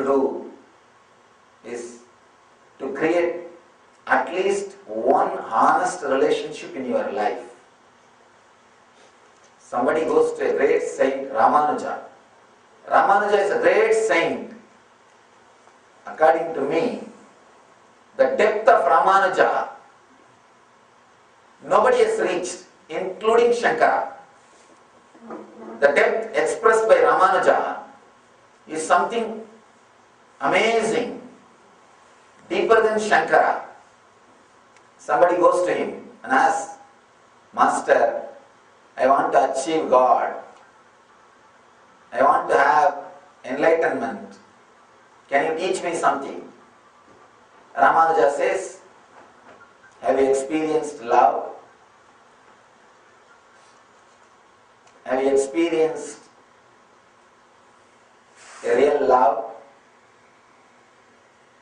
to do is to create at least one honest relationship in your life. Somebody goes to a great saint, Ramanuja. Ramanuja is a great saint. According to me, the depth of Ramanuja, nobody has reached, including Shankara. The depth expressed by Ramanuja is something amazing, deeper than Shankara. Somebody goes to him and asks, Master, I want to achieve God. I want to have enlightenment. Can you teach me something? Ramanuja says, have you experienced love? Have you experienced a real love?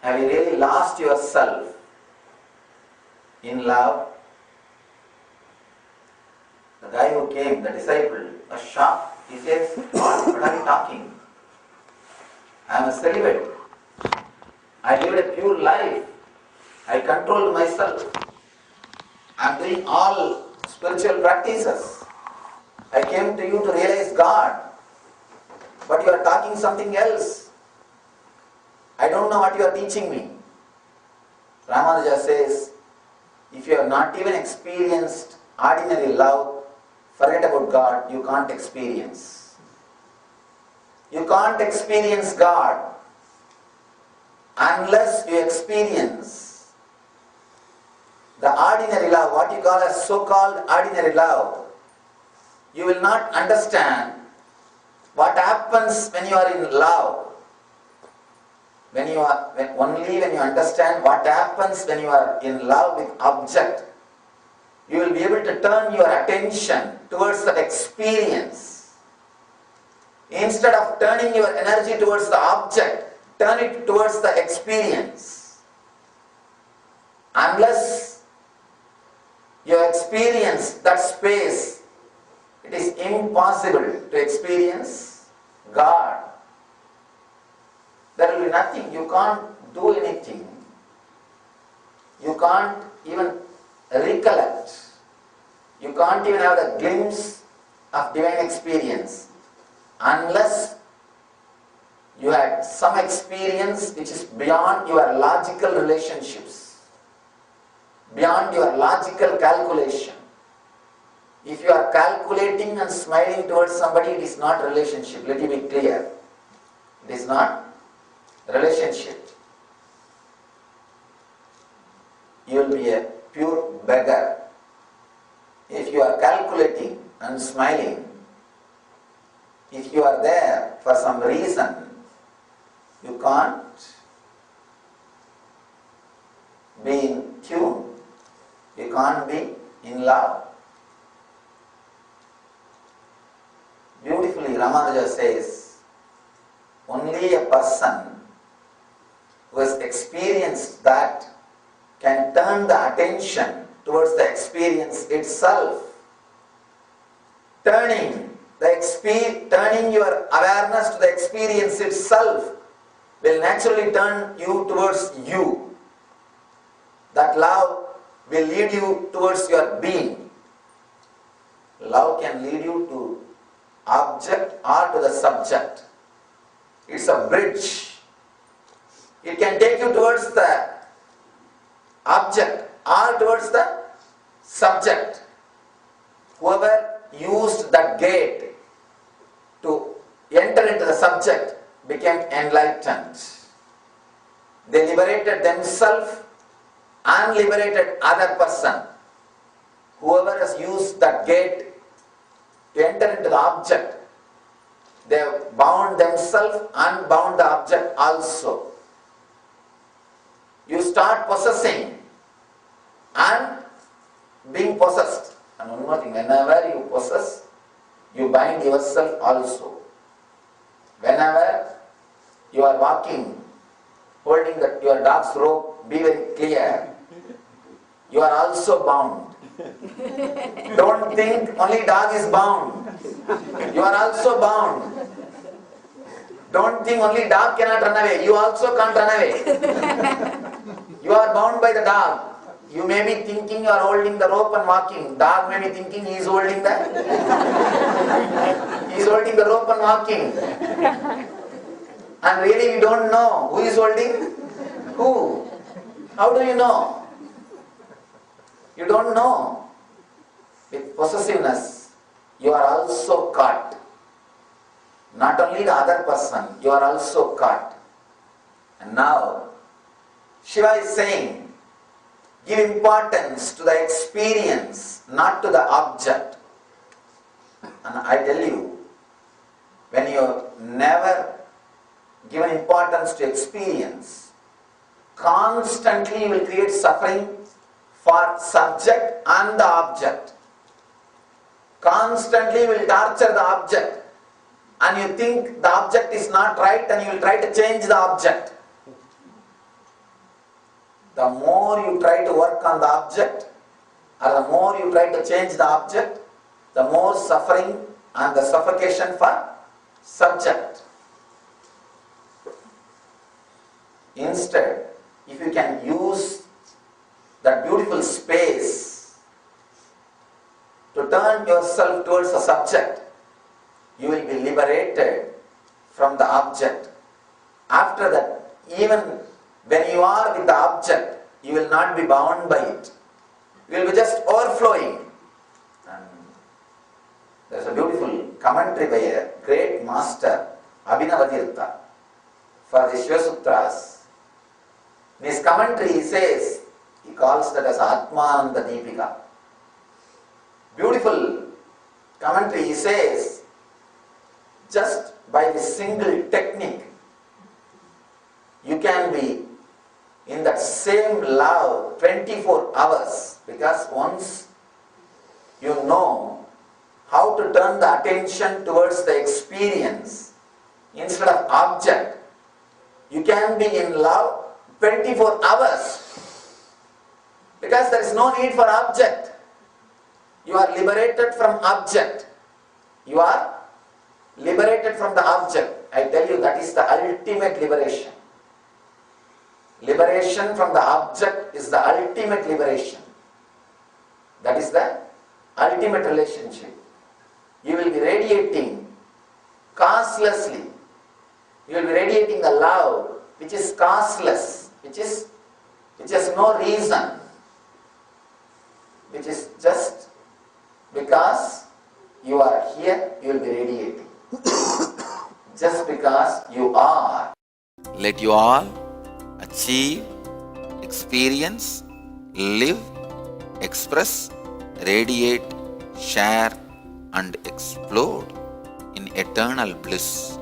Have you really lost yourself in love? The guy who came, the disciple, was shocked. He says, what are you talking? I am a celibate. I lived a pure life. I controlled myself. I am doing all spiritual practices. I came to you to realize God. But you are talking something else. I don't know what you are teaching me. Ramanuja says, if you have not even experienced ordinary love, forget about God, you can't experience. You can't experience God unless you experience the ordinary love, what you call as so-called ordinary love. You will not understand what happens when you are in love. Only when you understand what happens when you are in love with object, you will be able to turn your attention towards that experience. Instead of turning your energy towards the object, turn it towards the experience. Unless you experience that space, it is impossible to experience God. There will be nothing. You can't do anything. You can't even recollect. You can't even have a glimpse of divine experience unless you had some experience which is beyond your logical relationships, beyond your logical calculation. If you are calculating and smiling towards somebody, it is not relationship. Let it be clear. It is not relationship. You will be a pure beggar. If you are calculating and smiling, if you are there for some reason, you can't be in tune. You can't be in love. Beautifully, Ramanuja says, only a person who has experienced that can turn the attention towards the experience itself. Turning your awareness to the experience itself will naturally turn you towards you. That love will lead you towards your being. Love can lead you to object or to the subject. It's a bridge. It can take you towards the object or towards the subject. Whoever used that gate to enter into the subject became enlightened. They liberated themselves and liberated other person. Whoever has used that gate to enter into the object, they have bound themselves and bound the object also. You start possessing and being possessed. And one more thing, whenever you possess, you bind yourself also. Whenever you are walking, holding your dog's rope, be very clear, you are also bound. Don't think only dog is bound. You are also bound. Don't think only dog cannot run away. You also can't run away. You are bound by the dog. You may be thinking you are holding the rope and walking. Dog may be thinking he is holding the rope and walking. And really we don't know who is holding who. How do you know? You don't know. With possessiveness, you are also caught. Not only the other person, you are also caught. And now, Shiva is saying, give importance to the experience, not to the object. And I tell you, when you never give importance to experience, constantly you will create suffering for subject and the object. Constantly you will torture the object. And you think the object is not right and you will try to change the object. The more you try to work on the object or the more you try to change the object, the more suffering and the suffocation for subject. Instead, if you can use that beautiful space to turn yourself towards the subject, you will be liberated from the object. After that, even when you are with the object, you will not be bound by it. You will be just overflowing. And there is a beautiful commentary by a great master, Abhinavatirtha, for the Shiva Sutras. In his commentary he says, he calls that as Atmananda Deepika. Beautiful commentary, he says, just by this single technique, you can be in that same love 24 hours, because once you know how to turn the attention towards the experience instead of object, you can be in love 24 hours, because there is no need for object. You are liberated from object. You are liberated from the object. I tell you, that is the ultimate liberation. Liberation from the object is the ultimate liberation. That is the ultimate relationship. You will be radiating causelessly. You will be radiating the love which is causeless, which has no reason, which is just because you are here, you will be radiating. Just because you are. Let you all achieve, experience, live, express, radiate, share and explode in eternal bliss.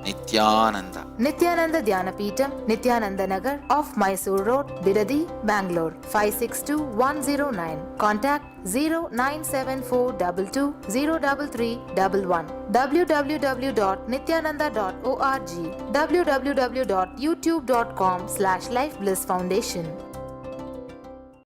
Nityananda. Nityananda Dhyanapitham, Nityananda Nagar off Mysore Road, Bidadi, Bangalore 562109. Contact 097422033311. www.nityananda.org. www.youtube.com/Life Bliss Foundation.